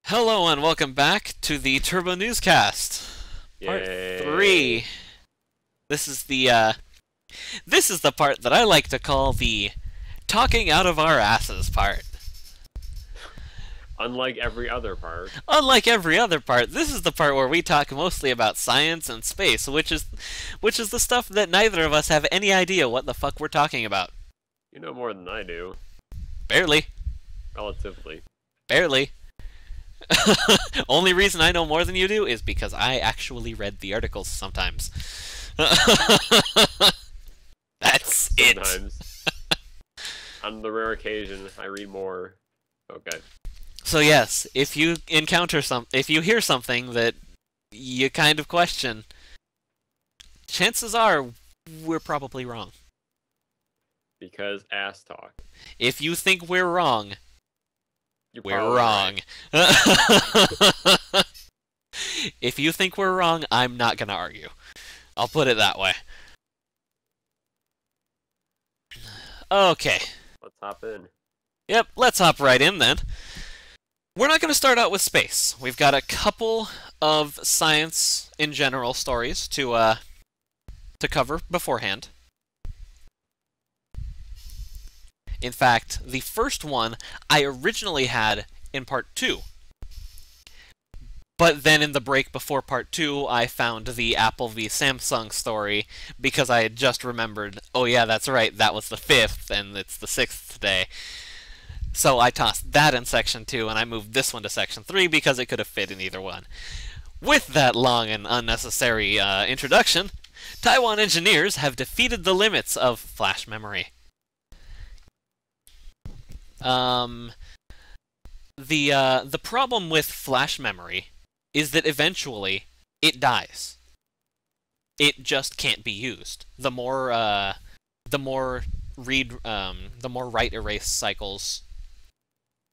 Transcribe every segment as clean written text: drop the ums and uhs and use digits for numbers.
Hello and welcome back to the Turbo Newscast, Part Yay. 3. This is the part that I like to call the talking out of our asses part. Unlike every other part. Unlike every other part, this is the part where we talk mostly about science and space, which is the stuff that neither of us have any idea what the fuck we're talking about. You know more than I do. Barely. Relatively. Barely. Only reason I know more than you do is because I actually read the articles sometimes. That's it. Sometimes. On the rare occasion, I read more. Okay. So yes, if you hear something that you kind of question, chances are we're probably wrong. Because ass talk. If you think we're wrong, You're we're probably wrong. right. If you think we're wrong, I'm not gonna argue. I'll put it that way. Okay. Let's hop in. Yep, let's hop right in then. We're not going to start out with space. We've got a couple of science in general stories to cover beforehand. In fact, the first one I originally had in part 2. But then in the break before part 2, I found the Apple v Samsung story because I had just remembered, oh yeah, that's right, that was the 5th and it's the 6th today. So I tossed that in section 2 and I moved this one to section 3 because it could have fit in either one. With that long and unnecessary introduction, Taiwan engineers have defeated the limits of flash memory. The problem with flash memory is that eventually it dies. It just can't be used. The more write-erase cycles,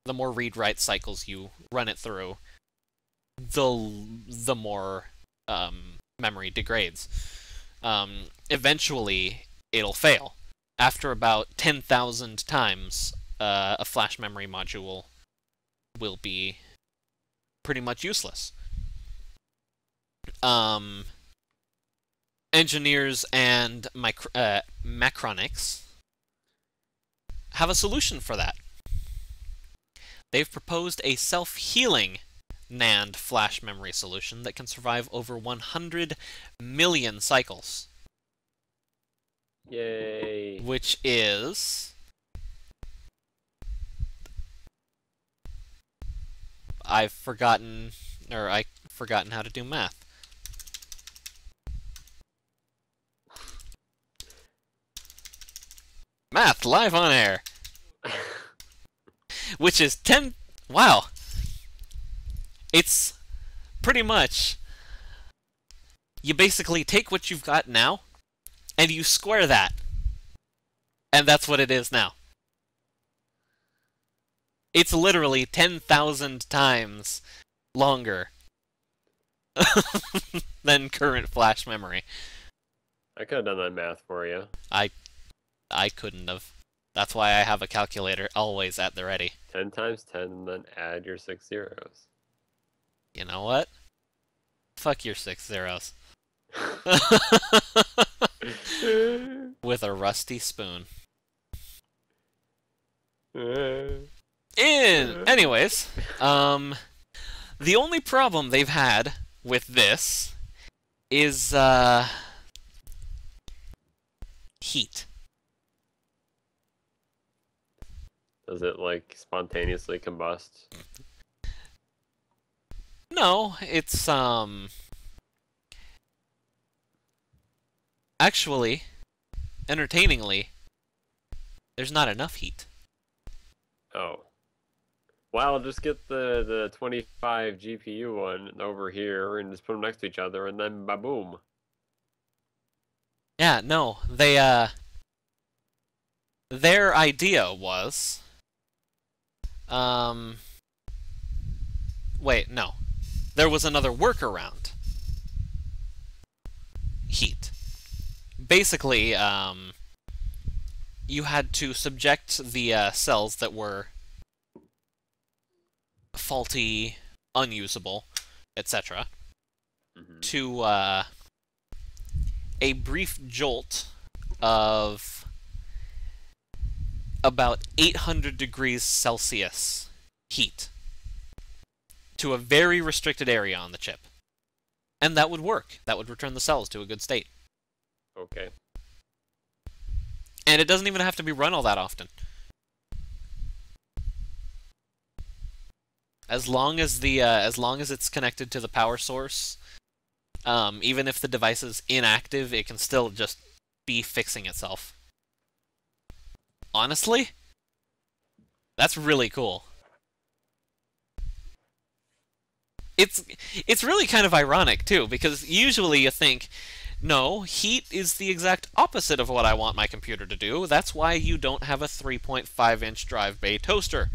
the more read-write cycles you run it through, the more memory degrades. Eventually, it'll fail. After about 10,000 times, a flash memory module will be pretty much useless. Engineers and Macronics have a solution for that. They've proposed a self-healing NAND flash memory solution that can survive over 100 million cycles. Yay. Which is... I've forgotten how to do math. Math live on air. Which is 10... Wow. It's pretty much... You basically take what you've got now, and you square that. And that's what it is now. It's literally 10,000 times longer than current flash memory. I could have done that math for you. I couldn't have. That's why I have a calculator always at the ready. 10 times 10, and then add your 6 zeros. You know what? Fuck your 6 zeros. With a rusty spoon. Anyways, the only problem they've had with this is, heat. Does it, like, spontaneously combust? No, it's, actually, entertainingly, there's not enough heat. Oh. Well, just get the 25 GPU one over here and just put them next to each other, and then ba-boom. Yeah, no, they, their idea was, wait, no. There was another workaround. Heat. Basically, you had to subject the cells that were faulty unusable, etc., Mm-hmm. to a brief jolt of about 800 degrees Celsius heat to a very restricted area on the chip. And that would work. That would return the cells to a good state. Okay. And it doesn't even have to be run all that often. As long as it's connected to the power source, even if the device is inactive, it can still just be fixing itself. Honestly, that's really cool. It's really kind of ironic too, because usually you think, no, heat is the exact opposite of what I want my computer to do. That's why you don't have a 3.5-inch drive bay toaster.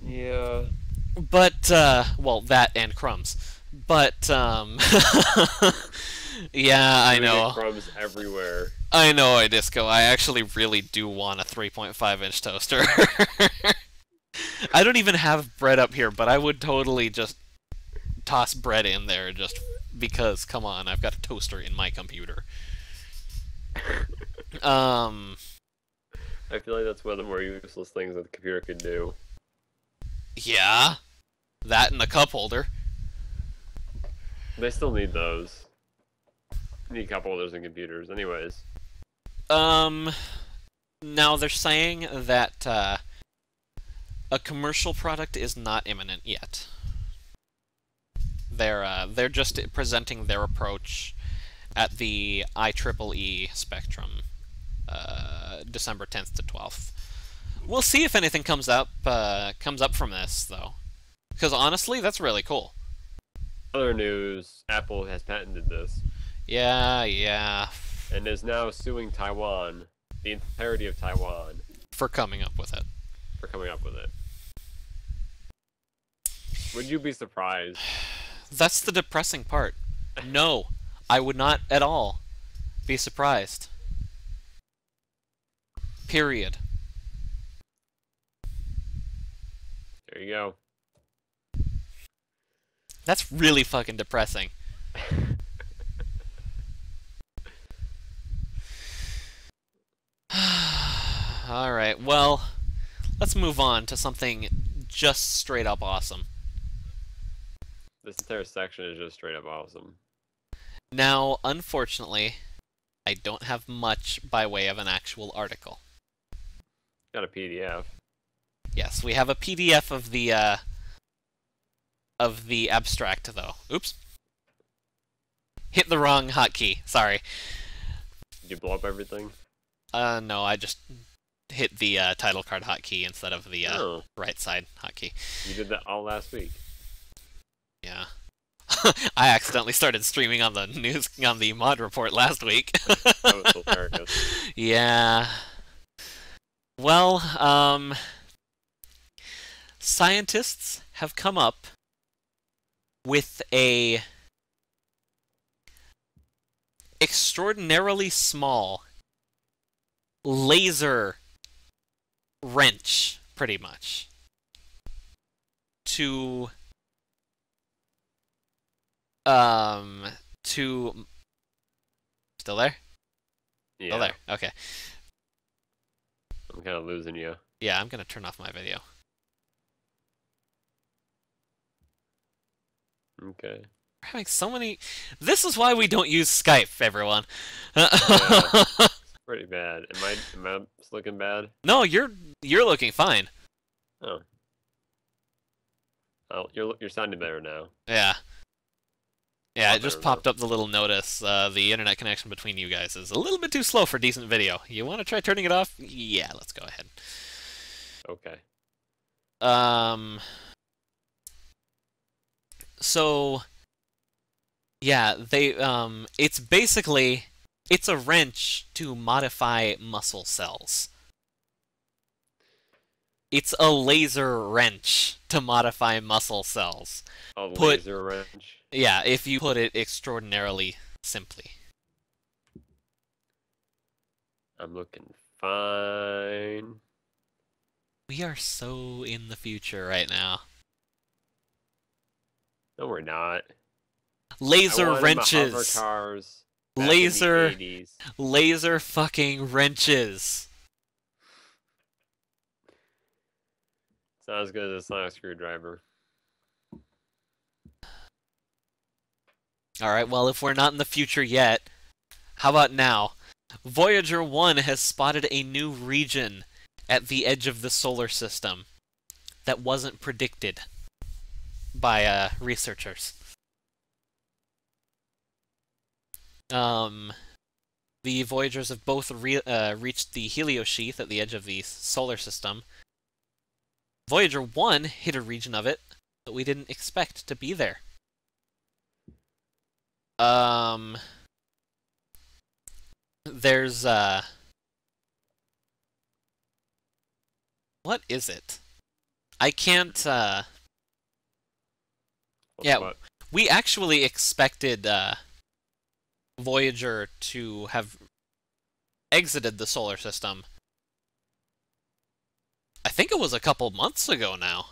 Yeah. But, well, that and crumbs. But, yeah, I know. Crumbs everywhere. I know, iDisco. I actually really do want a 3.5-inch toaster. I don't even have bread up here, but I would totally just toss bread in there just because, come on, I've got a toaster in my computer. I feel like that's one of the more useless things that the computer could do. Yeah. That and the cup holder. They still need those. Need cup holders in computers, anyways. Now they're saying that, a commercial product is not imminent yet. They're just presenting their approach at the IEEE Spectrum, December 10th to 12th. We'll see if anything comes up from this, though. Because honestly, that's really cool. Other news, Apple has patented this. Yeah. And is now suing Taiwan, the entirety of Taiwan. For coming up with it. Would you be surprised? That's the depressing part. No, I would not at all be surprised. Period. There you go. That's really fucking depressing. Alright, well, let's move on to something just straight up awesome. This entire section is just straight up awesome. Now, unfortunately, I don't have much by way of an actual article. Got a PDF. Yes, we have a PDF of the abstract, though. Oops. Hit the wrong hotkey. Sorry. Did you blow up everything? No, I just hit the title card hotkey instead of the right side hotkey. You did that all last week. Yeah. I accidentally started streaming on the news on the mod report last week. That was hilarious. Yeah. Well, scientists have come up with a extraordinarily small laser wrench, pretty much, to still there? Yeah. Still there. Okay. I'm kind of losing you. Yeah, I'm gonna turn off my video. Okay. We're having so many. This is why we don't use Skype, everyone. Yeah, it's pretty bad. Am I looking bad? No, you're looking fine. Oh. Oh, you're sounding better now. Yeah. Yeah, Oh, it just there we popped up the little notice. The internet connection between you guys is a little bit too slow for decent video. You want to try turning it off? Yeah, let's go ahead. Okay. So, yeah, it's basically, it's a wrench to modify muscle cells. It's a laser wrench to modify muscle cells. A laser wrench. Yeah, if you put it extraordinarily simply. I'm looking Fine. We are so in the future right now. No, we're not. Laser I wanted my hover wrenches. cars back in the Laser 80s. Laser fucking wrenches. It's not as good as a sonic screwdriver. Alright, well, if we're not in the future yet, how about now? Voyager 1 has spotted a new region at the edge of the solar system that wasn't predicted by researchers. The Voyagers have both reached the heliosheath at the edge of the solar system. Voyager 1 hit a region of it that we didn't expect to be there. There's, what is it? I can't, yeah, What? we actually expected, Voyager to have exited the solar system. I think it was a couple months ago now.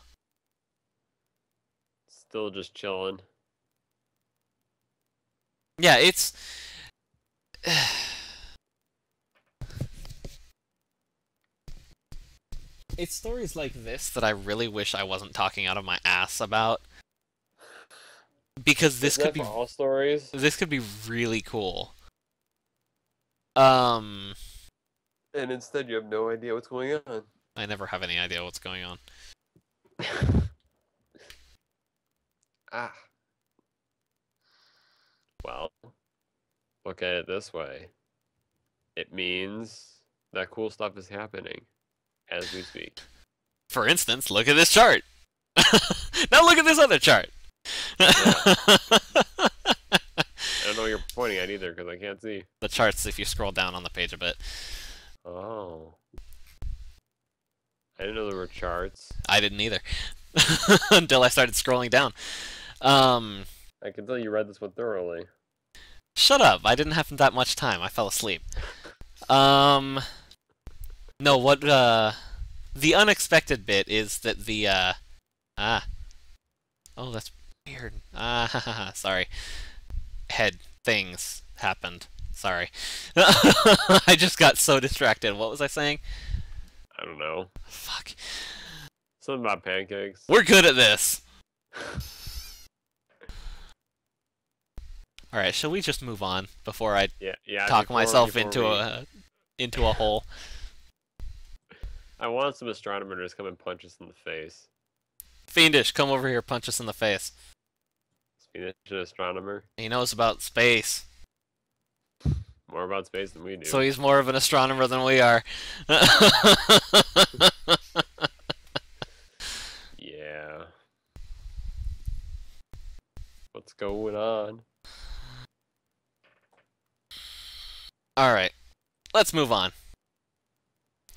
Still just chilling. Yeah, it's... It's stories like this that I really wish I wasn't talking out of my ass about. Because this could be... all stories? This could be really cool. And instead you have no idea what's going on. I never have any idea what's going on. Ah. Well, look at it this way. It means that cool stuff is happening as we speak. For instance, look at this chart! Now look at this other chart! I don't know what you're pointing at either, because I can't see. The charts, if you scroll down on the page a bit. Oh. I didn't know there were charts. I didn't either. Until I started scrolling down. I can tell you read this one thoroughly. Shut up! I didn't have that much time. I fell asleep. No, what, the unexpected bit is that the, oh, that's weird. Sorry. Head things happened. Sorry. I just got so distracted. What was I saying? I don't know. Fuck. Something about pancakes. We're good at this! Alright, shall we just move on before I talk myself into a hole? I want some astronomer to just come and punch us in the face. Fiendish, come over here, punch us in the face. Fiendish astronomer. He knows about space. More about space than we do. So he's more of an astronomer than we are. Yeah. What's going on? Alright. Let's move on.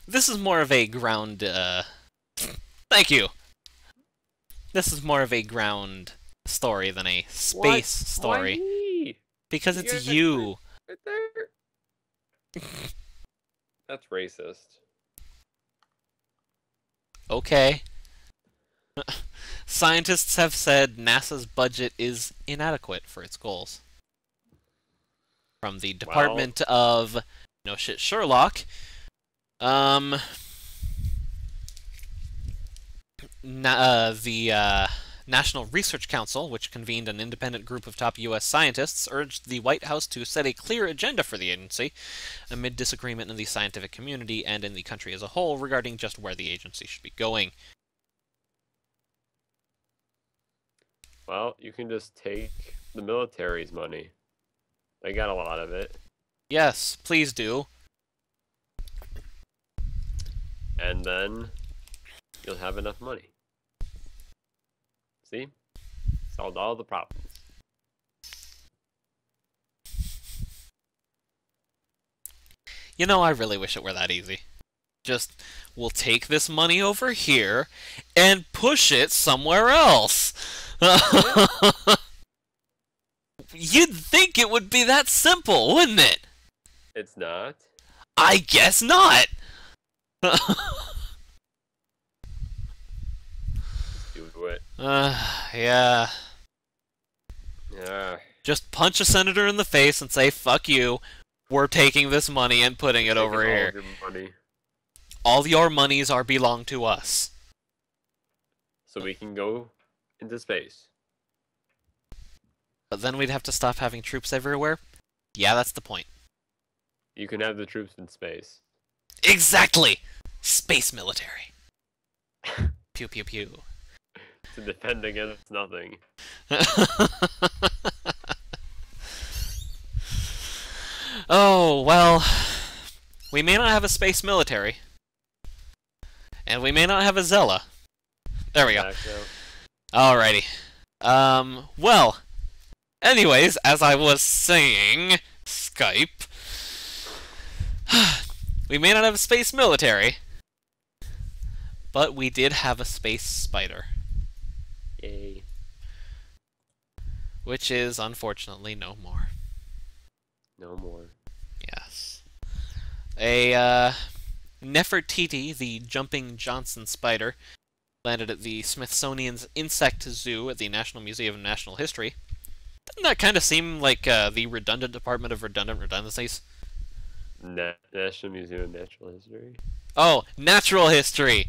This is more of a ground, Thank you! This is more of a ground story than a space story. Why me? Because it's you! Right there. That's racist. Okay. Scientists have said NASA's budget is inadequate for its goals. From the Department of No Shit Sherlock, the National Research Council, which convened an independent group of top U.S. scientists, urged the White House to set a clear agenda for the agency, amid disagreement in the scientific community and in the country as a whole regarding just where the agency should be going. Well, you can just take the military's money. They got a lot of it. Yes, please do. And then you'll have enough money. See? Solved all the problems. You know, I really wish it were that easy. Just, we'll take this money over here and push it somewhere else. You'd think it would be that simple, wouldn't it? It's not. I guess not! Just do it. Yeah. Yeah. Just punch a senator in the face and say, fuck you. We're taking this money and putting it over Taking all here. of your money. All your monies are belong to us. So we can go into space. But then we'd have to stop having troops everywhere? Yeah, that's the point. You can have the troops in space. Exactly! Space military. Pew pew pew. To defend against nothing. Oh, well, we may not have a space military. And we may not have a Zella. There we go. Alrighty. Well, anyways, as I was saying, Skype, we may not have a space military, but we did have a space spider. Yay. Which is, unfortunately, no more. No more. Yes. A, Nefertiti, the jumping Johnson spider, landed at the Smithsonian's Insect Zoo at the National Museum of Natural History. Doesn't that kind of seem like the redundant Department of Redundant Redundancies? National Museum of Natural History? Oh, Natural History!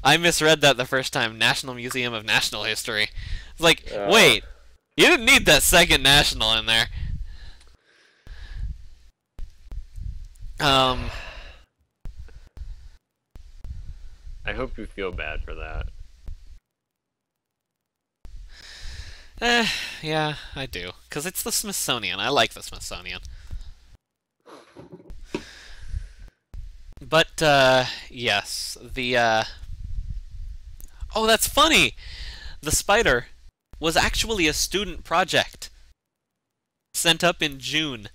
I misread that the first time. National Museum of National History. It's like, wait, you didn't need that second national in there. I hope you feel bad for that. Yeah, I do. Because it's the Smithsonian. I like the Smithsonian. But, yes. The, Oh, that's funny! The spider was actually a student project. Sent up in June.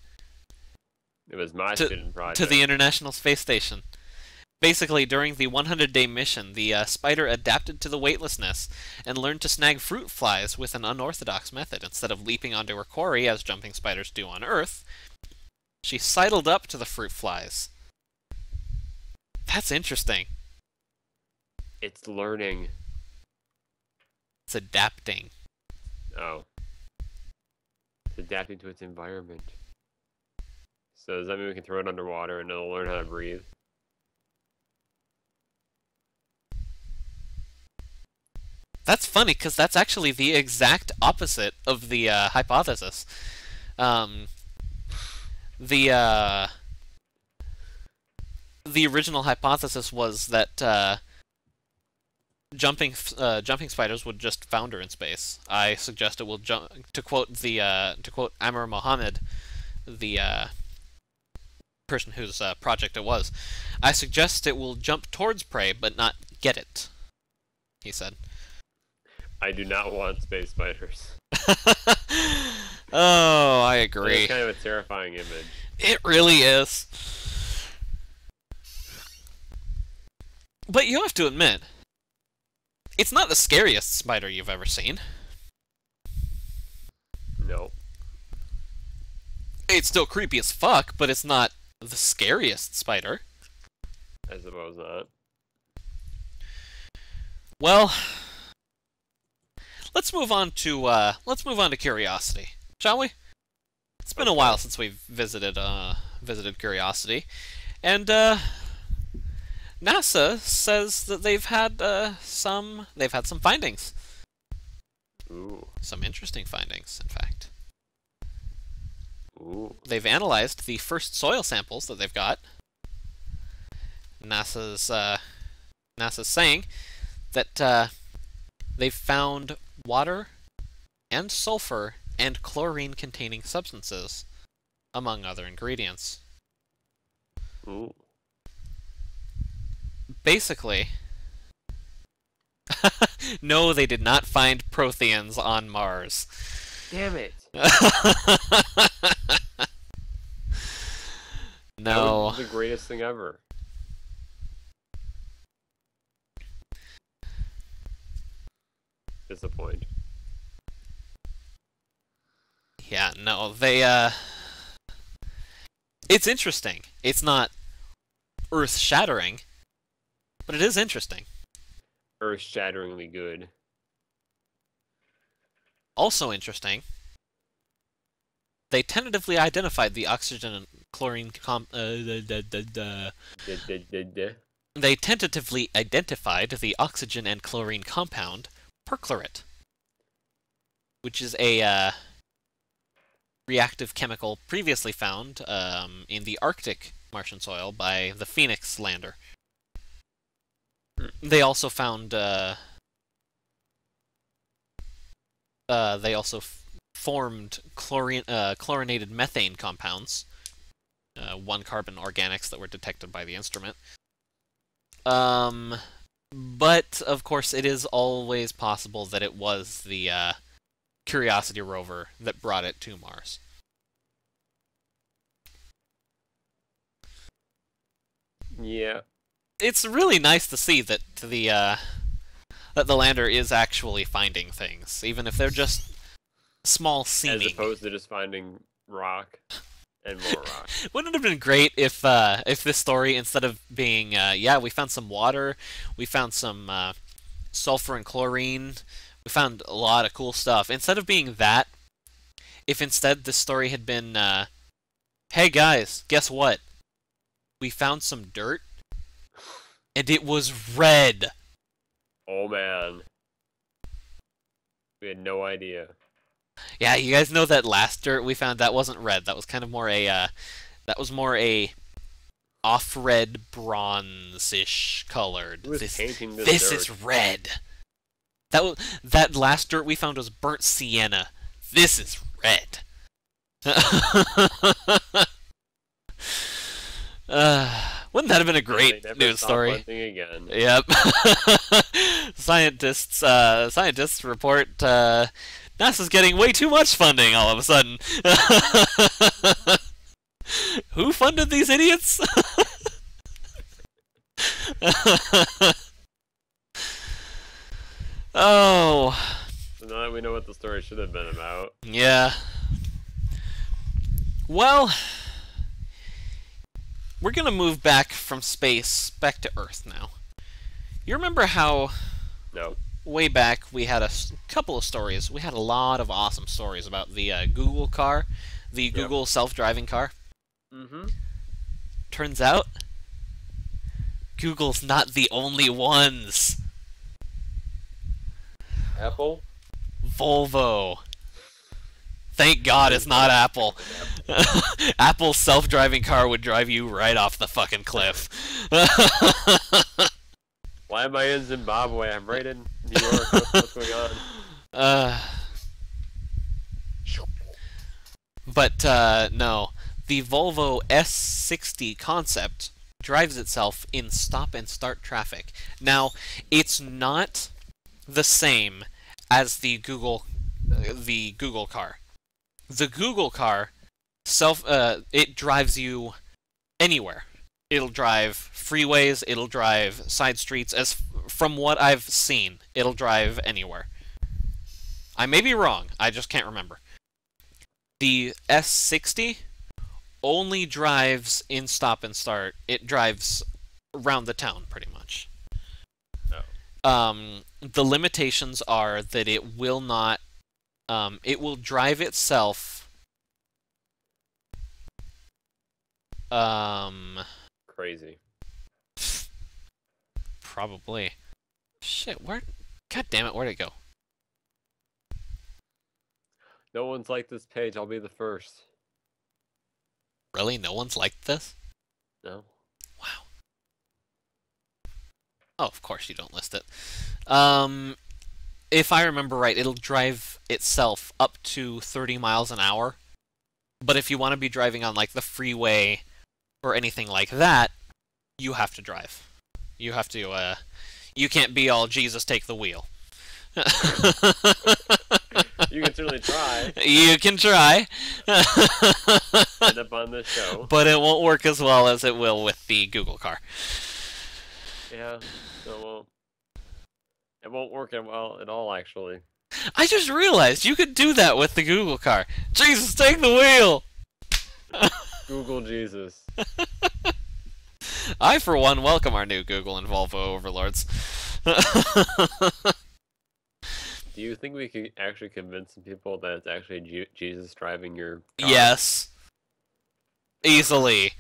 It was my student project. To the International Space Station. Basically, during the 100-day mission, the spider adapted to the weightlessness and learned to snag fruit flies with an unorthodox method. Instead of leaping onto her quarry, as jumping spiders do on Earth, she sidled up to the fruit flies. That's interesting. It's learning. It's adapting. Oh. It's adapting to its environment. So does that mean we can throw it underwater and it'll learn how to breathe? That's funny, because that's actually the exact opposite of the hypothesis. The original hypothesis was that jumping spiders would just founder in space. I suggest it will jump. To quote Amr Mohammed, the person whose project it was, I suggest it will jump towards prey but not get it. He said. I do not want space spiders. Oh, I agree. It's kind of a terrifying image. It really is. But you have to admit, it's not the scariest spider you've ever seen. No. It's still creepy as fuck, but it's not the scariest spider. I suppose not. Well, let's move on to Curiosity, shall we? It's been a while since we've visited Curiosity, and NASA says that they've had some findings. Ooh. Some interesting findings, in fact. Ooh. They've analyzed the first soil samples that they've got. NASA's saying that they've found water and sulfur and chlorine-containing substances, among other ingredients. Ooh. Basically, no, they did not find protheans on Mars. Damn it. No. That was the greatest thing ever. Disappoint. Yeah, no, they, it's interesting. It's not earth-shattering, But it is interesting. Earth-shatteringly good. Also interesting, they tentatively identified the oxygen and chlorine They tentatively identified the oxygen and chlorine compound perchlorate, which is a reactive chemical previously found in the Arctic Martian soil by the Phoenix lander. They also found formed chlorinated methane compounds, 1-carbon organics that were detected by the instrument. But of course, it is always possible that it was the Curiosity rover that brought it to Mars. Yeah. It's really nice to see that the lander is actually finding things, even if they're just small seeming. As opposed to just finding rock and more rock. Wouldn't it have been great if this story, instead of being yeah, we found some water, we found some sulfur and chlorine, we found a lot of cool stuff. Instead of being that, if instead this story had been, hey guys, guess what? We found some dirt, and it was red. Oh man. We had no idea. Yeah, you guys know that last dirt we found, that wasn't red. That was kind of more a off-red bronze-ish colored. Who was painting this This dirt? is red. That last dirt we found was burnt sienna. This is red. Wouldn't that have been a great news story? Again. Yep. Scientists report NASA's getting way too much funding all of a sudden. Who funded these idiots? Oh. So now that we know what the story should have been about. Yeah. Well, we're gonna move back from space back to Earth now. You remember how No. way back we had a couple of stories. We had a lot of awesome stories about the Google car, the Google self-driving car. Mm-hmm. Turns out, Google's not the only ones. Apple? Volvo. Thank God it's not Apple. Apple's self-driving car would drive you right off the fucking cliff. Why am I in Zimbabwe? I'm right in New York. What's going on? But no. The Volvo S60 Concept drives itself in stop-and-start traffic. Now, it's not the same as the Google car. The Google car it drives you anywhere. It'll drive freeways, it'll drive side streets. From what I've seen, it'll drive anywhere. I may be wrong, I just can't remember. The S60 only drives in stop and start. It drives around the town, pretty much. No. The limitations are that it will not... it will drive itself... Crazy. Probably. Shit, where... God damn it, where'd it go? No one's liked this page. I'll be the first. Really? No one's liked this? No. Wow. Oh, of course you don't list it. If I remember right, it'll drive itself up to 30 miles an hour. But if you want to be driving on, like, the freeway or anything like that, you have to drive. You have to, you can't be all, Jesus, take the wheel. You can certainly try. You can try. End up on this show. But it won't work as well as it will with the Google car. Yeah, it won't. It won't work well at all, actually. I just realized you could do that with the Google car. Jesus, take the wheel! Google Jesus. I, for one, welcome our new Google and Volvo overlords. Do you think we could actually convince some people that it's actually Jesus driving your car? Yes. Easily.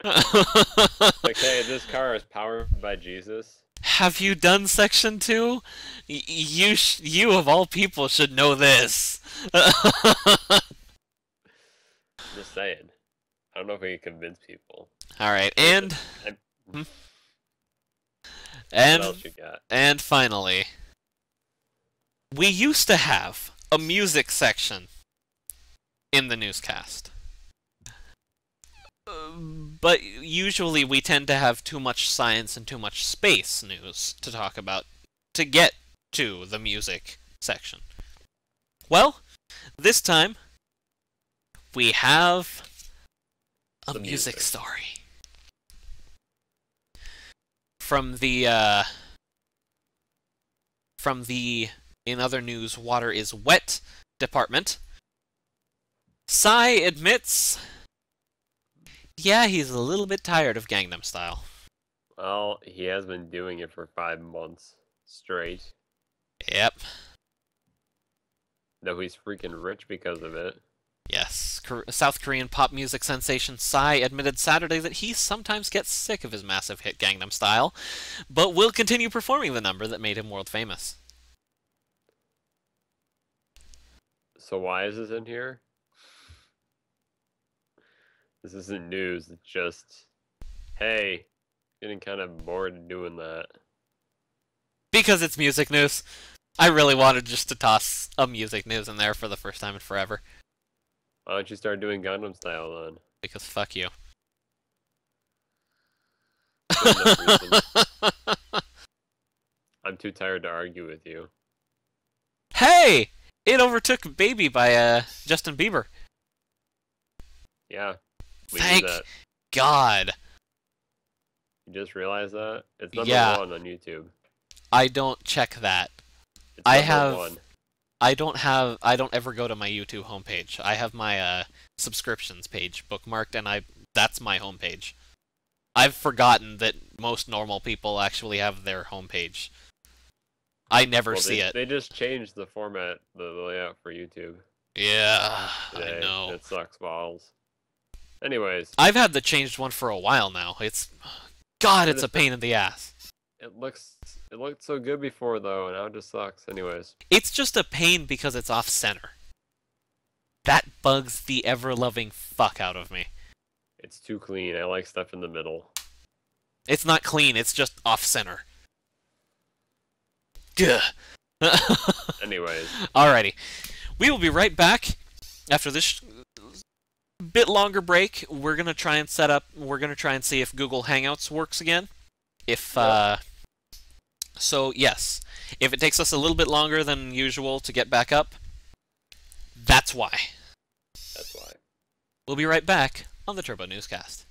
Like, hey, this car is powered by Jesus. Have you done Section 2? You of all people should know this. Just saying. I don't know if we can convince people. Alright, and... What And, else you got? and finally, we used to have a music section in the newscast. But usually we tend to have too much science and too much space news to talk about to get to the music section. Well, this time we have a music story from the in other news, water is wet department. Psy admits, yeah, he's a little bit tired of Gangnam Style. Well, he has been doing it for 5 months straight. Yep. Though he's freaking rich because of it. Yes. South Korean pop music sensation Psy admitted Saturday that he sometimes gets sick of his massive hit Gangnam Style, but will continue performing the number that made him world famous. So why is this in here? This isn't news, it's just, hey, getting kind of bored doing that. Because it's music news. I really wanted just to toss a music news in there for the first time in forever. Why don't you start doing Gangnam Style then? Because fuck you. Good enough reason. I'm too tired to argue with you. Hey! It overtook Baby by Justin Bieber. Yeah. We Thank knew that. God. You just realized that? It's number Yeah. 1 on YouTube. I don't check that. It's I number have... 1. I don't ever go to my YouTube homepage. I have my subscriptions page bookmarked, and that's my homepage. I've forgotten that most normal people actually have their homepage. I never see it. They just changed the format, the layout for YouTube. Yeah, Today. I know. It sucks balls. Anyways. I've had the changed one for a while now. God, it's a pain in the ass. It looked so good before though, and now it just sucks. Anyways. It's just a pain because it's off-center. That bugs the ever-loving fuck out of me. It's too clean. I like stuff in the middle. It's not clean, it's just off-center. Gah. Anyways. Alrighty. We will be right back after this bit longer break. We're going to try and see if Google Hangouts works again. So, yes. If it takes us a little bit longer than usual to get back up, that's why. That's why. We'll be right back on the Turbo Newscast.